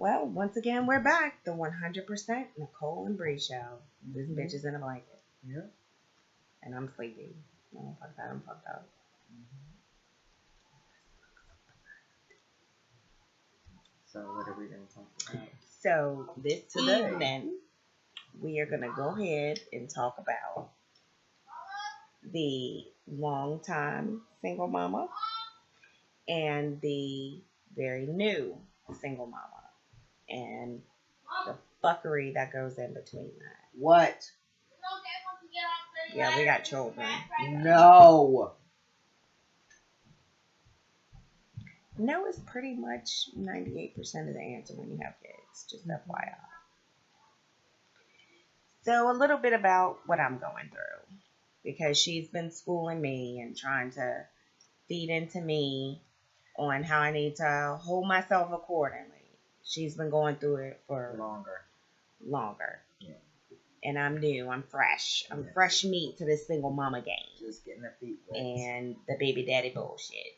Well, once again, we're back. The 100% Nicole and Bree show. This bitch is in a blanket. Yeah. And I'm sleepy. Oh, fuck that. I'm fucked up. So, what are we going to talk about? So, this evening, we are going to go ahead and talk about the long-time single mama and the very new single mama. And the fuckery that goes in between that. What? Yeah, we got children. No. No is pretty much 98% of the answer when you have kids. Just FYI. So a little bit about what I'm going through. Because she's been schooling me and trying to feed into me on how I need to hold myself accordingly. She's been going through it for longer. Yeah. And I'm new. I'm fresh. I'm fresh meat to this single mama game. Just getting her feet wet. And the baby daddy bullshit.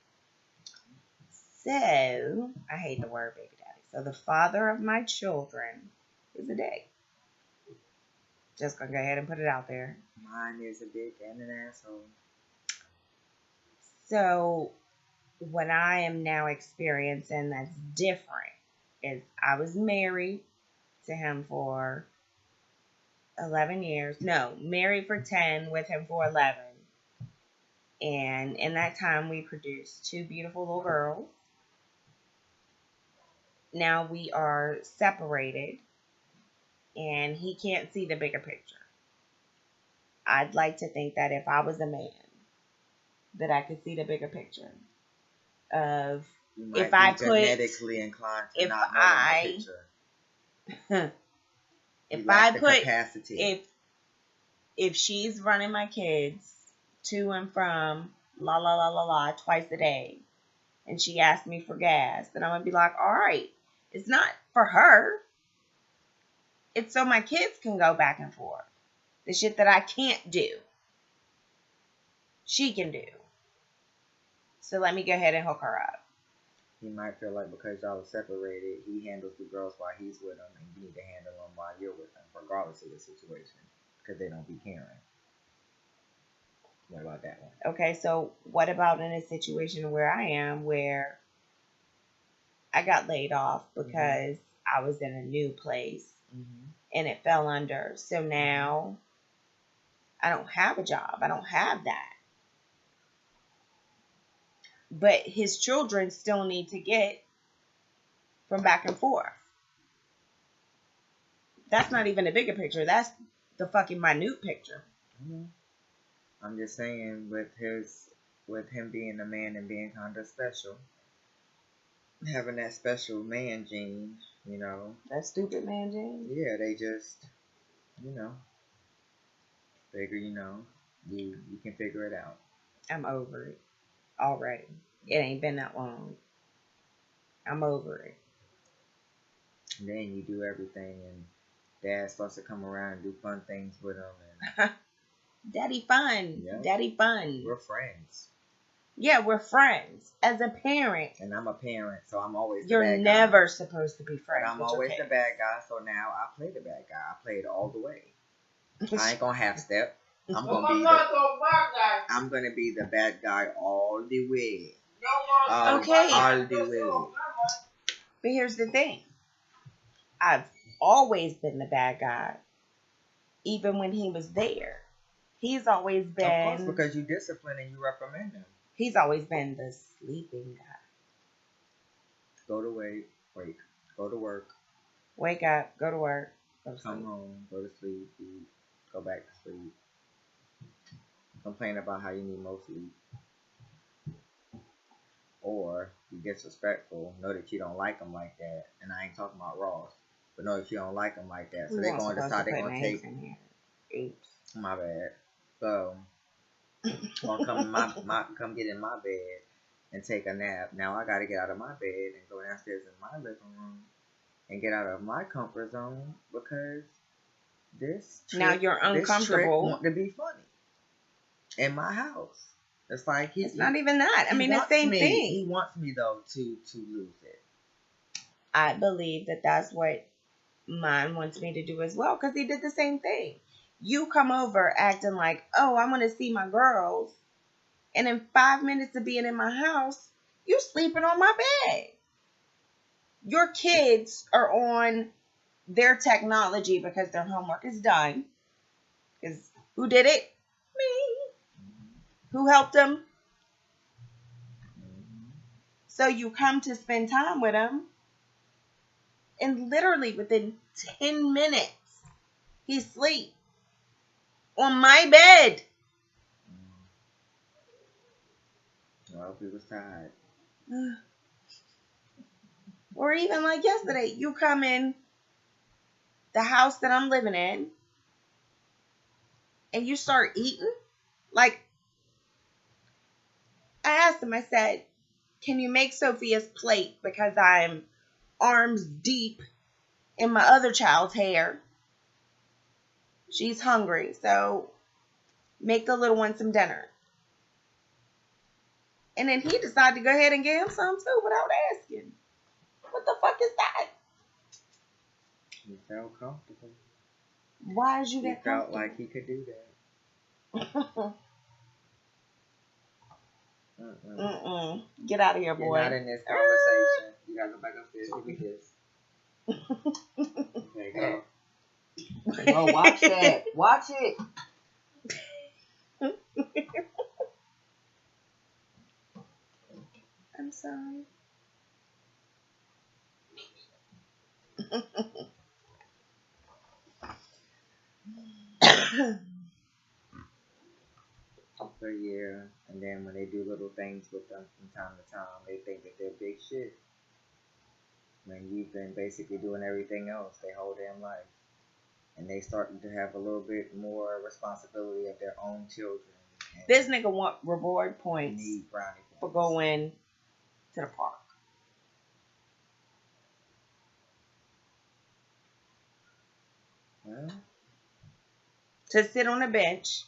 So, I hate the word baby daddy. So, the father of my children is a dick. Just gonna go ahead and put it out there. Mine is a dick and an asshole. So, what I am now experiencing that's different is I was married to him for 11 years. No, married for 10, with him for 11. And in that time, we produced 2 beautiful little girls. Now we are separated, and he can't see the bigger picture. I'd like to think that if I was a man, that I could see the bigger picture of if I put genetically inclined to not know the picture. If I put capacity. If she's running my kids to and from la twice a day, and she asks me for gas, then I'm gonna be like, all right, it's not for her. It's so my kids can go back and forth. The shit that I can't do, she can do. So let me go ahead and hook her up. He might feel like because y'all are separated, he handles the girls while he's with them, and you need to handle them while you're with them, regardless of the situation, because they don't be caring. What about that one? Okay, so what about in a situation where I am, where I got laid off because I was in a new place and it fell under. So now I don't have a job. I don't have that. But his children still need to get from back and forth. That's not even the bigger picture. That's the fucking minute picture. I'm just saying, with him being a man and being kind of special, having that special man gene, you know. That stupid man gene? Yeah, they just, figure, you can figure it out. I'm over it already. It ain't been that long. I'm over it. And then you do everything, and Dad starts to come around and do fun things with him. And Daddy fun. Yeah. Daddy fun. We're friends. Yeah, we're friends. As a parent. And I'm a parent, so I'm always the You're bad never guy. Supposed to be friends. But I'm always the bad guy, so now I play the bad guy. I play it all the way. I ain't gonna half step. I'm gonna be the bad guy all the way. Okay. All the way. But here's the thing. I've always been the bad guy. Even when he was there. He's always been... Of course, because you discipline and you reprimand him. He's always been the sleeping guy. Go to work. Go to work. Wake up. Go to work. Come home. Go to sleep. Eat. Go back to sleep. Complain about how you need more sleep. Or be disrespectful. Know that you don't like him like that. And I ain't talking about Ross. But know that you don't like him like that. So they're going to decide they're going to take... Oops. My bad. So, or come get in my bed and take a nap. Now I got to get out of my bed and go downstairs in my living room and get out of my comfort zone because this trip, now you're uncomfortable. Want to be funny in my house. It's like it's not even that. I mean, the same thing. He wants me though to lose it. I believe that that's what mine wants me to do as well, because he did the same thing. You come over acting like, oh, I want to see my girls, and in 5 minutes of being in my house, you sleeping on my bed. Your kids are on their technology because their homework is done. Because who did it? Me. Who helped them? So you come to spend time with them, and literally within 10 minutes, he's asleep on my bed. Well, he was tired. Or even like yesterday, you come in the house that I'm living in, and you start eating. Like, I asked him, I said, can you make Sophia's plate because I'm arms deep in my other child's hair? She's hungry, so make the little one some dinner. And then he decided to go ahead and get him some too without asking. What the fuck is that? He felt comfortable. Why is you that comfortable? He felt like he could do that. Get out of here, boy. You're not in this conversation. You gotta go back upstairs. Give me this. There you go. No, watch that. Watch it. I'm sorry. For a year, and then when they do little things with them from time to time, they think that they're big shit. When you've been basically doing everything else their whole damn life, and they starting to have a little bit more responsibility of their own children. This nigga want reward points for going to the park. Well, to sit on a bench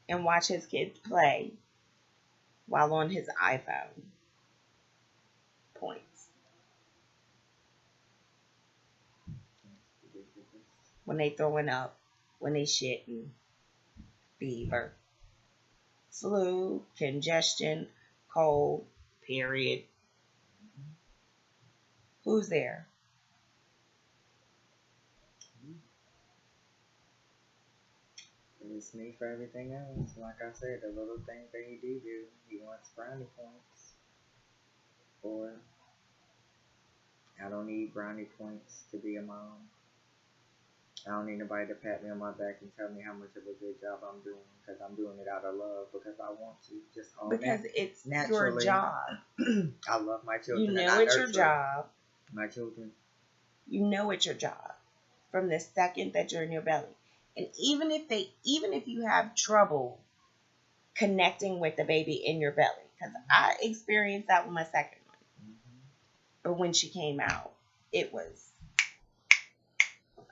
and watch his kids play while on his iPhone. Points. When they throwing up, when they shitting, fever, flu, congestion, cold, period. Who's there? It's me for everything else. Like I said, the little things that he do, he wants brownie points. Or I don't need brownie points to be a mom. I don't need nobody to pat me on my back and tell me how much of a good job I'm doing, because I'm doing it out of love, because I want to. Just because it's naturally your job. I love my children. You know it's your job. My children. You know it's your job from the second that you're in your belly. And even if you have trouble connecting with the baby in your belly, because I experienced that with my second one. Mm-hmm. But when she came out, it was,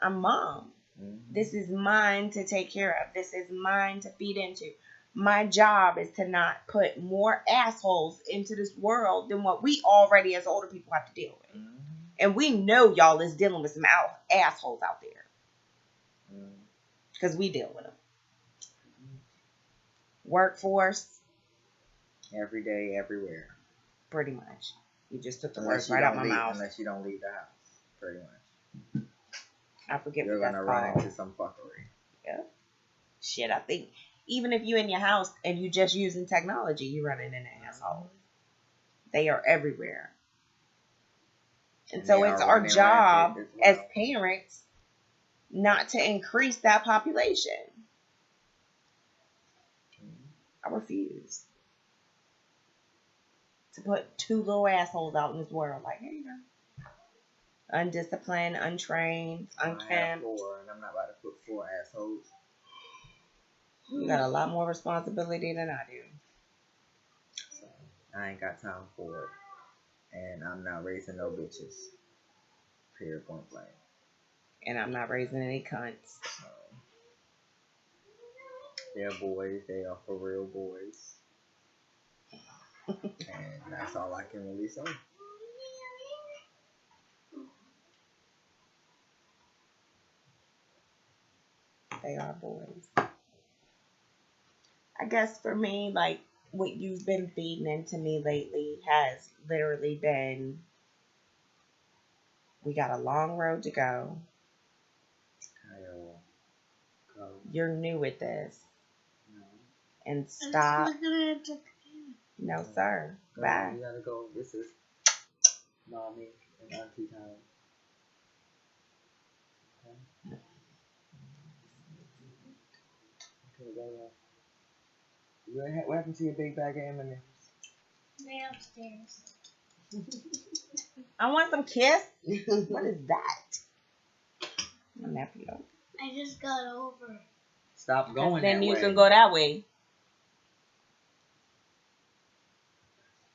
I'm mom. Mm-hmm. This is mine to take care of. This is mine to feed into. My job is to not put more assholes into this world than what we already as older people have to deal with. Mm-hmm. And we know y'all is dealing with some assholes out there. Because we deal with them. Workforce. Every day, everywhere. Pretty much. You just took the words right out my mouth. Unless you don't leave the house. Pretty much. I forget You're what that's called. You're going to run into some fuckery. Yeah. Shit, I think even if you in your house and you just using technology, you running into assholes. They are everywhere. And so it's our job as parents not to increase that population. I refuse to put two little assholes out in this world. Like, here you go. Undisciplined, untrained, unkempt. I have 4, and I'm not about to put 4 assholes. You got a lot more responsibility than I do. So, I ain't got time for it. And I'm not raising no bitches. Period, point blank. And I'm not raising any cunts. So, they're boys. They are for real boys. And that's all I can really say. They are boys. I guess for me, like, what you've been feeding into me lately has literally been, we got a long road to go. You're new at this. No. And stop. No, sir. Go, bye. You gotta go. This is mommy and auntie time. Okay. Okay, bye. What happened to your big bag of M&Ms? They're upstairs. I want some kiss. What is that? My nephew. I just got over. Stop going then that you way. can go that way.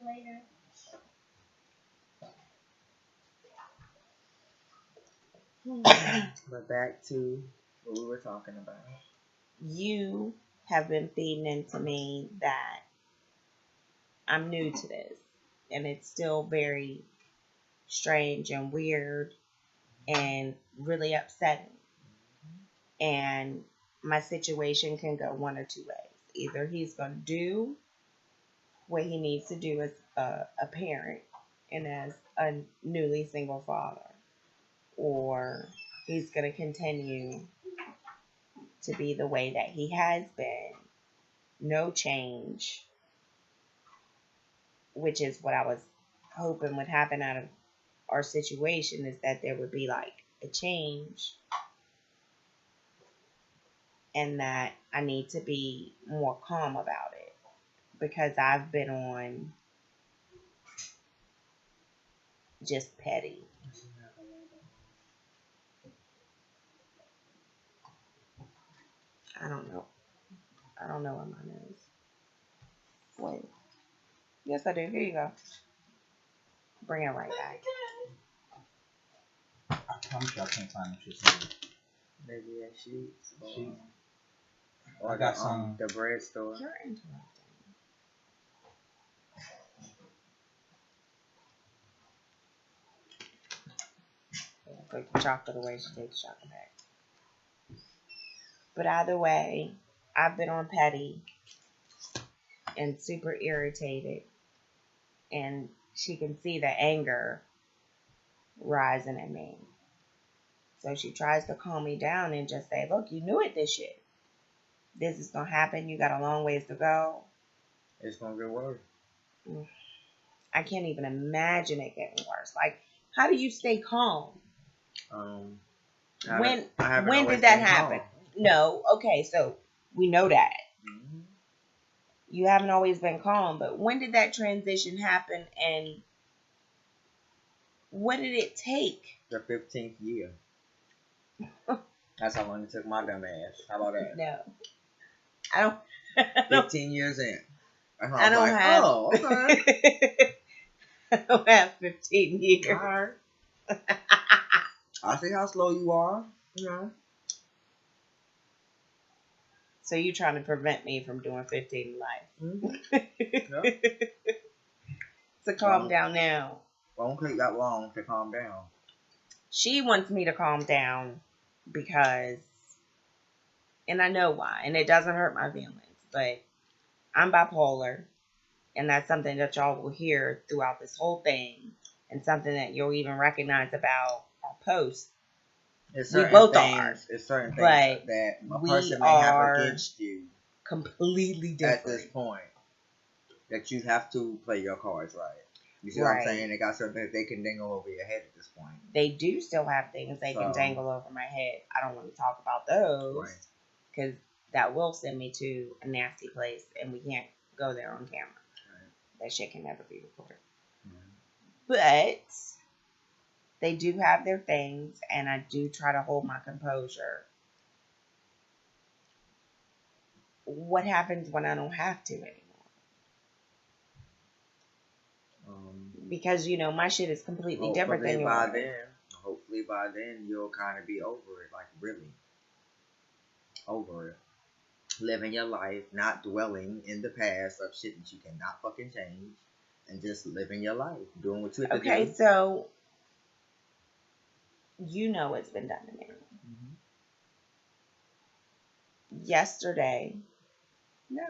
Later. But back to what we were talking about. You have been feeding into me that I'm new to this. And it's still very strange and weird and really upsetting. And my situation can go one or two ways. Either he's going to do what he needs to do as a parent and as a newly single father, or he's going to continue to be the way that he has been. No change, which is what I was hoping would happen out of our situation, is that there would be like a change and that I need to be more calm about it because I've been on just petty. I don't know. I don't know where mine is. Wait. Yes, I do. Here you go. Bring it right back. I'm sure I can't find the shit. Maybe that sheets. Or I got some. The bread store. You're interrupting. Take the chocolate away. She takes the chocolate back. But either way, I've been on petty and super irritated. And she can see the anger rising in me. So she tries to calm me down and just say, look, you knew it this shit. This is going to happen. You got a long ways to go. It's going to get worse. I can't even imagine it getting worse. Like, how do you stay calm? When did that happen? Calm. No. Okay, so we know that. Mm-hmm. You haven't always been calm, but when did that transition happen and what did it take? The 15th year. That's how long it took my dumb ass. How about that? No. I don't. 15 years in. I don't have. Oh, okay. I don't have 15 years. All right. I see how slow you are. Yeah. So you trying to prevent me from doing 15 in life? Mm-hmm. Yep. So calm down now. Won't take that long to calm down. She wants me to calm down because, and I know why, and it doesn't hurt my feelings, but I'm bipolar, and that's something that y'all will hear throughout this whole thing, and something that you'll even recognize about our posts. We both are. It's certain things that a person may have against you completely different at this point. That you have to play your cards right. You see what I'm saying? They got certain things they can dangle over your head at this point. They do still have things they can dangle over my head. I don't want to talk about those because that will send me to a nasty place, and we can't go there on camera. Right. That shit can never be recorded. But they do have their things, and I do try to hold my composure. What happens when I don't have to anymore? Because, my shit is completely different than yours. Hopefully by then, you'll kind of be over it, like really. Over it. Living your life, not dwelling in the past of shit that you cannot fucking change, and just living your life, doing what you have to do. Okay, so you know it's been done to me. yesterday. No,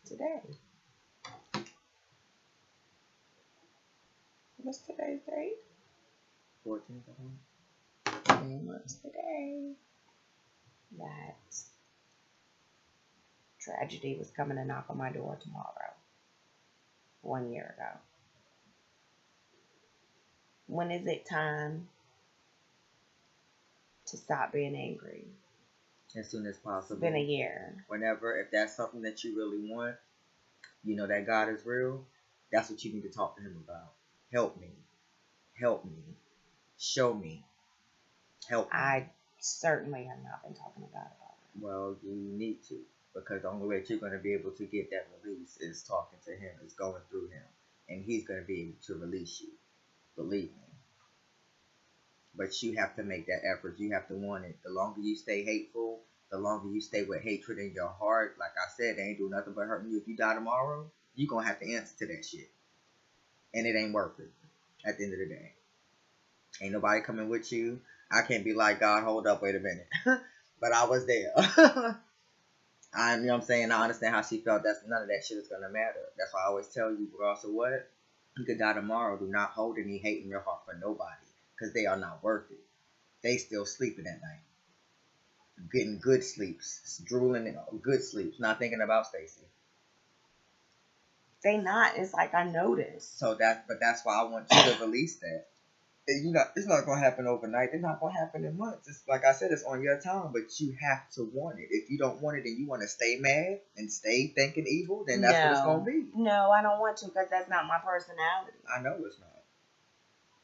today. What's today's date? 14th, I think. And what's today? That tragedy was coming to knock on my door tomorrow. 1 year ago. When is it time to stop being angry? As soon as possible. It's been a year. Whenever, if that's something that you really want, you know that God is real, that's what you need to talk to him about. Help me. Help me. Show me. Help me. I certainly have not been talking about it. Well, you need to. Because the only way that you're going to be able to get that release is talking to him, is going through him. And he's going to be able to release you. Believe me. But you have to make that effort. You have to want it. The longer you stay hateful, the longer you stay with hatred in your heart, like I said, they ain't do nothing but hurting you. If you die tomorrow, you're going to have to answer to that shit. And it ain't worth it at the end of the day. Ain't nobody coming with you. I can't be like, God, hold up, wait a minute. But I was there. You know what I'm saying? I understand how she felt. None of that shit is going to matter. That's why I always tell you, regardless of what, you could die tomorrow. Do not hold any hate in your heart for nobody. Because they are not worth it. They still sleeping at night. Getting good sleeps. Drooling in good sleeps. Not thinking about Stacy. They not. It's like I noticed. But that's why I want you to release that. It's not going to happen overnight. It's not going to happen in months. It's like I said, it's on your time, but you have to want it. If you don't want it and you want to stay mad and stay thinking evil, then that's what it's going to be. No, I don't want to because that's not my personality. I know it's not.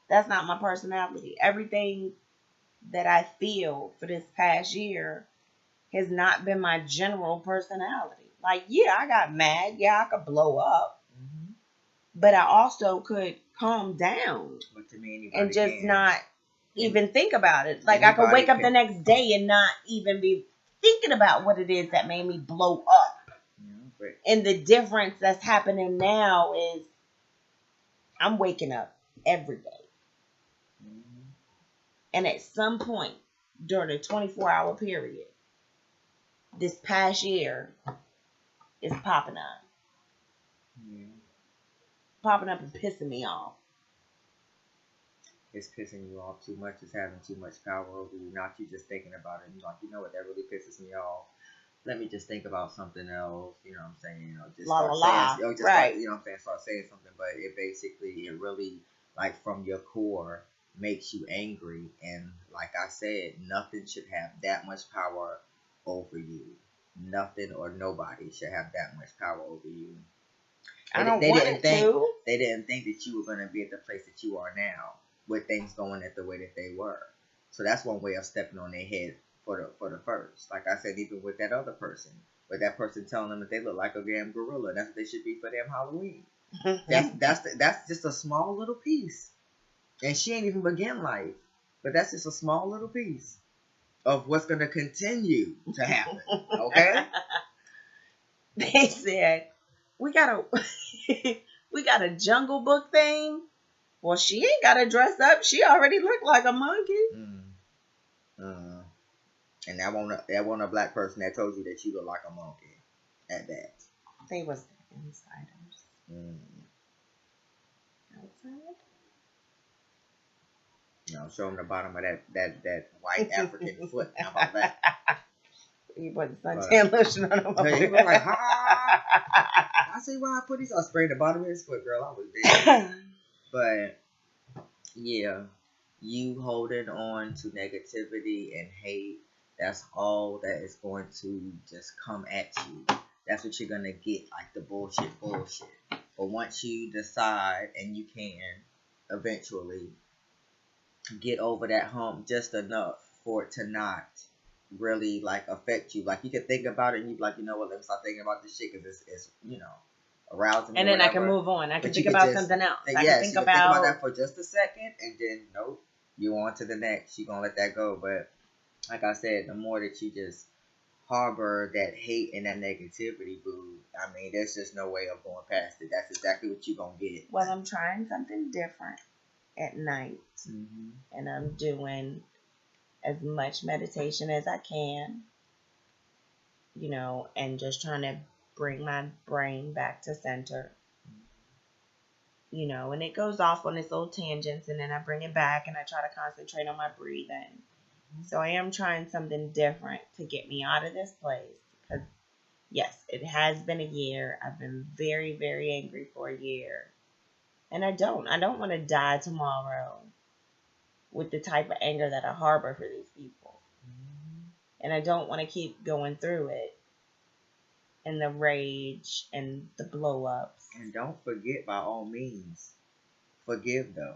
That's not my personality. Everything that I feel for this past year has not been my general personality. Like, yeah, I got mad. Yeah, I could blow up. Mm-hmm. But I also could calm down. But to me, and just not even think about it. Like, I could wake up the next day and not even be thinking about what it is that made me blow up. Yeah, and the difference that's happening now is I'm waking up every day. And at some point during the 24-hour period, this past year is popping up. Yeah. Popping up and pissing me off. It's pissing you off too much. It's having too much power over you. Not you just thinking about it. You're like, you know what, that really pisses me off. Let me just think about something else. You know what I'm saying? Just start saying, right. You know what I'm saying? Start saying something. But it really, like, from your core, makes you angry. And like I said, nothing should have that much power over you. Nothing or nobody should have that much power over you. I don't want it to. They didn't think that you were going to be at the place that you are now with things going at the way that they were. So that's one way of stepping on their head for the first. Like I said, even with that other person. With that person telling them that they look like a damn gorilla. That's what they should be for damn Halloween. That's just a small little piece. And she ain't even begun life. But that's just a small little piece of what's going to continue to happen. Okay? They said, we got a Jungle Book thing. Well, she ain't got to dress up. She already looked like a monkey. And that wasn't a black person that told you that you look like a monkey. At that. They was insiders. Outside? No, show them the bottom of that white African foot. How about that? You put suntan lotion on him. He was like, I see why I put these. I sprayed the bottom of his foot, girl. I was dead. But yeah, you holding on to negativity and hate, that's all that is going to just come at you. That's what you're going to get, like the bullshit. But once you decide, and you can eventually get over that hump just enough for it to not really, like, affect you. Like, you can think about it and you be like, you know what, let me start thinking about this shit because it's arousing me. And then I can move on. I can think about something else. I can think about that for just a second, and then nope, you on to the next. You're gonna let that go. But like I said, the more that you just harbor that hate and that negativity, boo, I mean, there's just no way of going past it. That's exactly what you're gonna get. Well, I'm trying something different at night, and I'm doing as much meditation as I can. and just trying to bring my brain back to center. And it goes off on its little tangents, and then I bring it back and I try to concentrate on my breathing. So I am trying something different to get me out of this place. Because, yes, it has been a year. I've been very, very angry for a year. And I don't want to die tomorrow with the type of anger that I harbor for these people. And I don't want to keep going through it. And the rage and the blow-ups. And don't forget, by all means, forgive though.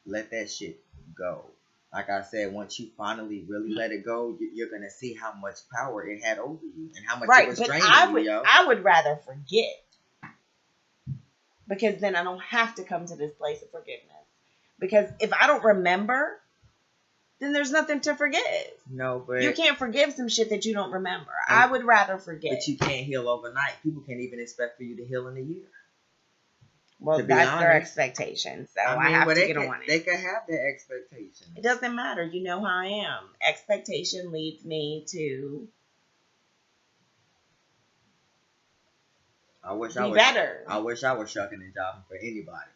Let that shit go. Like I said, once you finally really let it go, you're gonna see how much power it had over you and how much it was draining you, yo. I would rather forget, because then I don't have to come to this place of forgiveness. Because if I don't remember, then there's nothing to forgive. No, but you can't forgive some shit that you don't remember. I would rather forget. But you can't heal overnight. People can't even expect for you to heal in a year. Well, that's their expectation, so I have to get on it. They can have their expectations. It doesn't matter. You know how I am. Expectation leads me to be better. I wish I was shucking and jiving for anybody,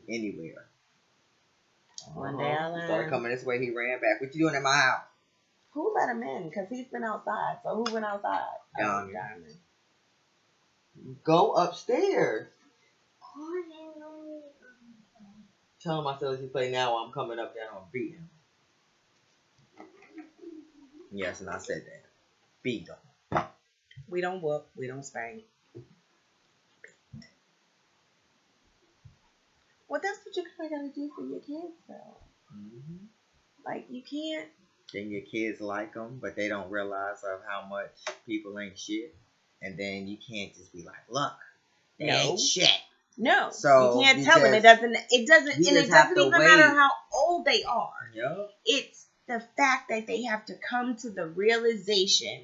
anywhere. One day I learned. He started coming this way. He ran back. What you doing in my house? Who let him in? Because he's been outside. So who went outside? Diamond. Go upstairs. Tell him I said, let you play now while I'm coming up there and I'm beating him. Yes, and I said that. Beat him. We don't whoop. We don't spank. Well, that's what you kind of got to do for your kids, though. Mm-hmm. Like, you can't. Then your kids like them, but they don't realize of how much people ain't shit. And then you can't just be like, look, they ain't shit. No, so you can't tell them. It doesn't, and it doesn't even matter how old they are. Yep. It's the fact that they have to come to the realization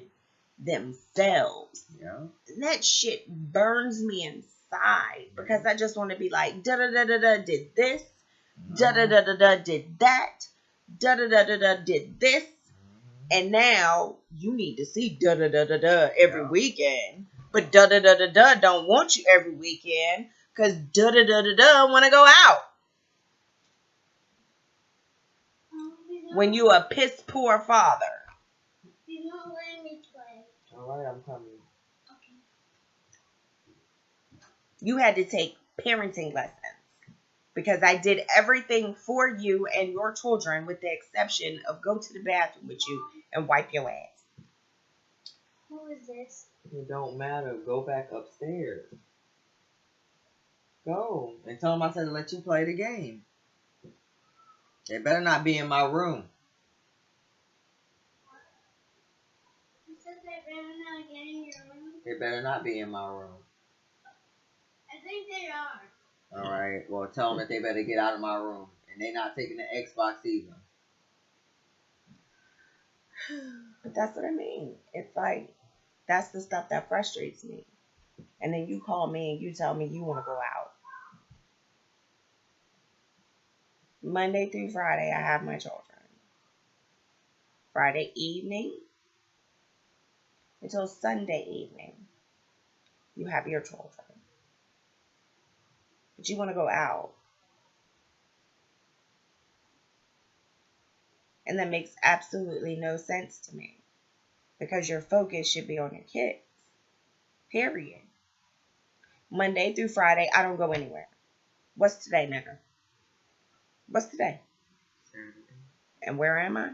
themselves. Yeah. And that shit burns me inside because I just want to be like, da da da da da did this, da da da da da did that, da da da da da did this, and now you need to see da da da da da every weekend, but da da da da da don't want you every weekend. Because da-da-da-da-da want to go out. When you a piss poor father. You're not letting me play. Alright, I'm coming. Okay. You had to take parenting lessons. Because I did everything for you and your children with the exception of go to the bathroom with you and wipe your ass. Who is this? It don't matter. Go back upstairs. Go. And tell them I said to let you play the game. They better not be in my room. You said they better not get in your room? They better not be in my room. I think they are. Alright, well tell them that they better get out of my room. And they not taking the Xbox either. But that's what I mean. It's like, that's the stuff that frustrates me. And then you call me and you tell me you want to go out. Monday through Friday, I have my children. Friday evening until Sunday evening, you have your children. But you want to go out. And that makes absolutely no sense to me. Because your focus should be on your kids. Period. Monday through Friday, I don't go anywhere. What's today, nigga? What's today? Saturday. And where am I?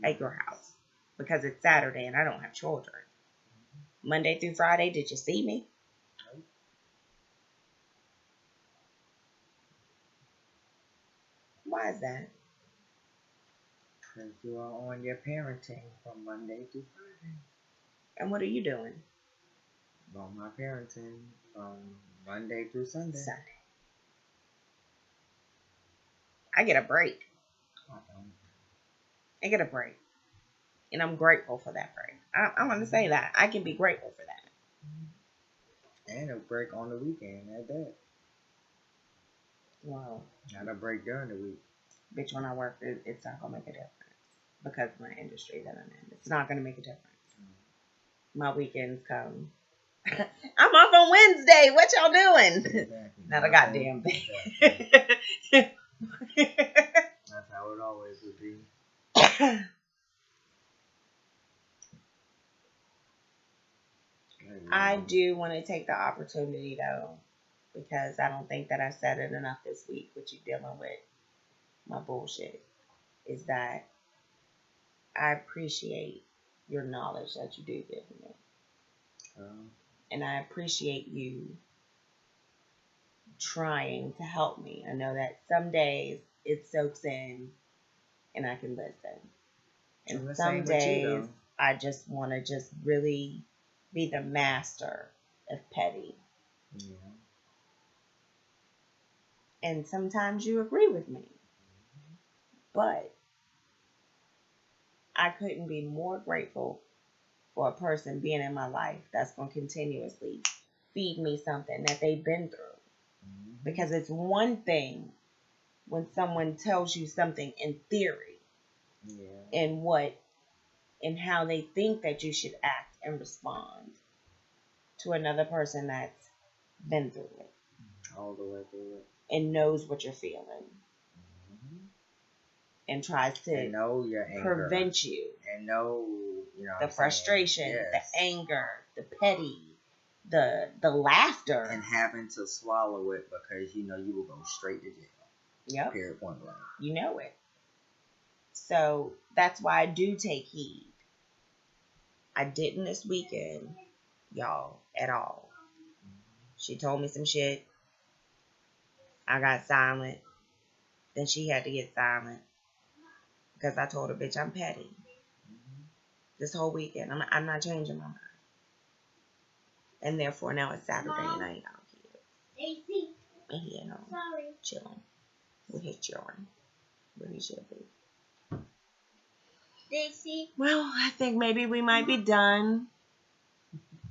At your house. Because it's Saturday and I don't have children. Monday through Friday, did you see me? No. Why is that? Because you are on your parenting from Monday through Friday. And what are you doing? On my parenting from Monday through Sunday. I get a break. I don't. I get a break. And I'm grateful for that break. I want to say that. I can be grateful for that. And a break on the weekend at that. Wow. Not a break during the week. Bitch, when I work, it's not going to make a difference. Because of my industry that I'm in. It's not going to make a difference. my weekends come. I'm off on Wednesday. What y'all doing? Exactly. Not a goddamn thing. That's how it always would be. I do want to take the opportunity though, because I don't think that I said it enough this week with you dealing with my bullshit, is that I appreciate your knowledge that you do give me. And I appreciate you trying to help me. I know that some days it soaks in and I can listen. And some days I just want to just really be the master of petty. Yeah. And sometimes you agree with me. But I couldn't be more grateful for a person being in my life that's going to continuously feed me something that they've been through. Because it's one thing when someone tells you something in theory and how they think that you should act and respond to another person that's been through it. All the way through it. And knows what you're feeling. And tries to know your anger. Prevent you. And know, the frustration, the anger, the petty, the laughter. And having to swallow it because you will go straight to jail. Yep. Period, point blank. You know it. So that's why I do take heed. I didn't this weekend, y'all, at all. She told me some shit. I got silent. Then she had to get silent. Because I told her, bitch, I'm petty. This whole weekend. I'm not changing my mind. And therefore, now it's Saturday and I ain't got no kids. Daisy. And he at home. Sorry. Chilling. With his children. Where he should be. Daisy. Well, I think maybe we might be done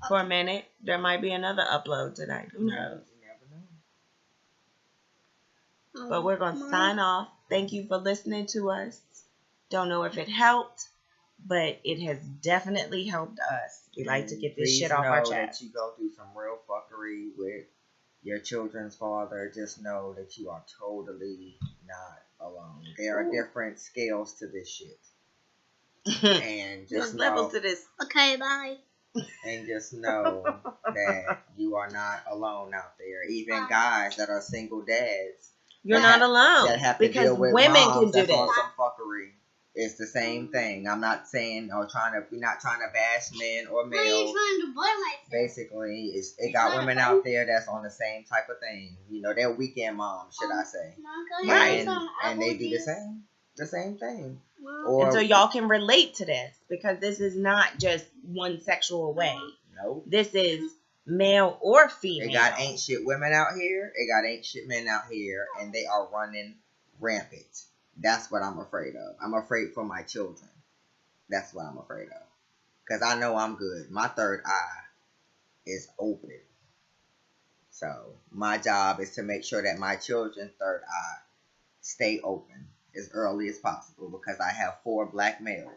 for a minute. There might be another upload tonight. Who knows? You never know. But we're going to sign off. Thank you for listening to us. Don't know if it helped, but it has definitely helped us. We like to get this shit off our chest. That you go through some real fuckery with your children's father. Just know that you are totally not alone. There are different scales to this shit. And just There's levels to this. Okay, bye. And just know that you are not alone out there. Even guys that are single dads. You're not alone. That have to because deal with women moms can do that's on this. some fuckery. It's the same thing. I'm not saying we're not trying to bash men or males. Why are you trying to boy myself? Basically, it got women out there that's on the same type of thing. They're weekend moms, should I say? Right. And they do the same thing. And so y'all can relate to this because this is not just one sexual way. Nope. This is male or female. It got ain't shit women out here. It got ain't shit men out here, and they are running rampant. That's what I'm afraid of. I'm afraid for my children. That's what I'm afraid of. Because I know I'm good. My third eye is open. So my job is to make sure that my children's third eye stay open as early as possible because I have 4 black males.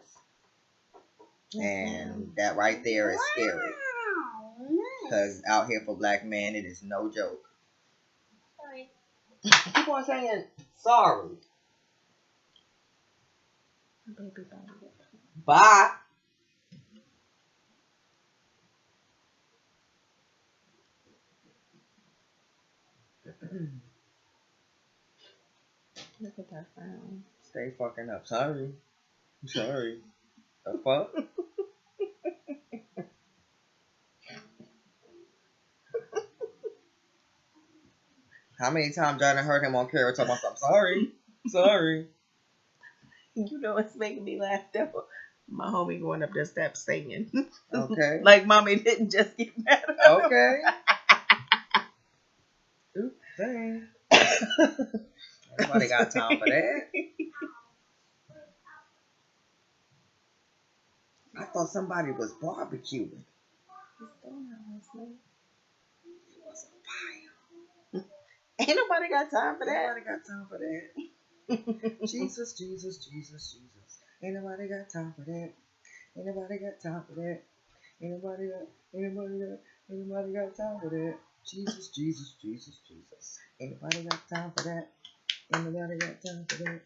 And that right there is scary. Because out here for black men, it is no joke. Sorry. Keep on saying sorry. Bye. Look at that frown. Stay fucking up. Sorry. The fuck? How many times I done heard him on camera talking about something? Sorry. You know what's making me laugh though? My homie going up the steps singing. Okay. Like mommy didn't just get mad. Okay. Oops, dang. Nobody got time for that. I thought somebody was barbecuing. Ain't nobody got time for that. Nobody got time for that. Jesus. Ain't nobody got time for that. Ain't nobody got time for that. Anybody got time for that? Jesus, Jesus, Jesus, Jesus. Anybody got time for that? Anybody got time for that?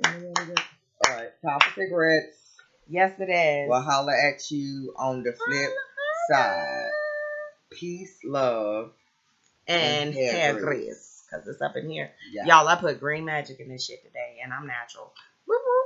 Anybody got... All right, time for cigarettes. Yes, it is. We'll holler at you on the flip side. Peace, love, and hair grease. Because it's up in here. Yeah. Y'all, I put green magic in this shit today, and I'm natural. Woo-hoo.